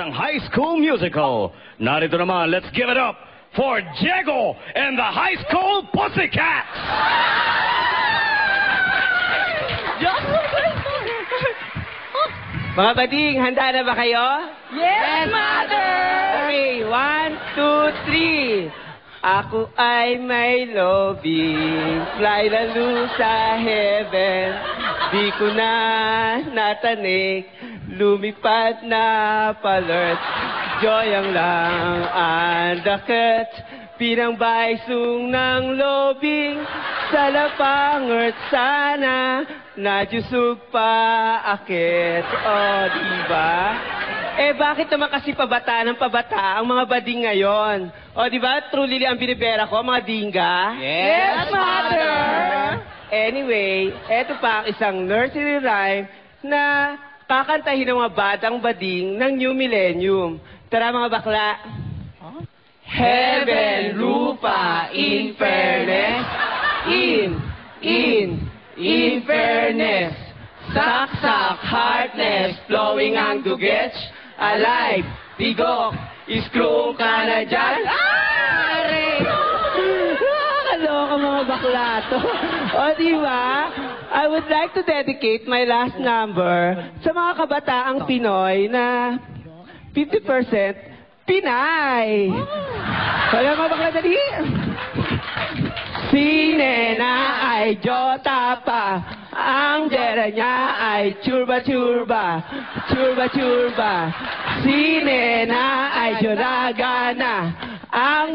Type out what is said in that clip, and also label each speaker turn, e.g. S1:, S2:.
S1: Ang High School Musical. Narito naman, let's give it up for Diego and the High School Pussycats!
S2: Mga bading, handa na ba kayo?
S3: Yes, Mother!
S2: Okay, 1, 2, 3. Ako ay may lobby, fly lalo sa heaven. Di ko na natanik, lumipad na palert. Joyang lang ang dakit, pinang baisong ng lobby. Sa lapangert sana, nadyusog pa akit. O, diba? Eh, bakit naman kasi pabata ng pabata ang mga bading ngayon? O, diba? Truly ang binibera ko, mga dingga?
S3: Yes, Mother!
S2: Anyway, eto pa ang isang nursery rhyme na kakantahin ng mga batang bading ng New Millennium. Tara mga bakla. Heaven, lupa, in fairness. In fairness. Saksak, heartless, flowing ang dugets. Alive, bigok, screw ka na dyan. Nakakaloka mga bakla to. O diba? I would like to dedicate my last number sa mga kabataang Pinoy na 50% Pinay. Kaya mga bakla, dali. Si Nena ay Jota pa. Ang dera niya ay churba-churba. Churba-churba. Si Nena ay Joraga na. Ang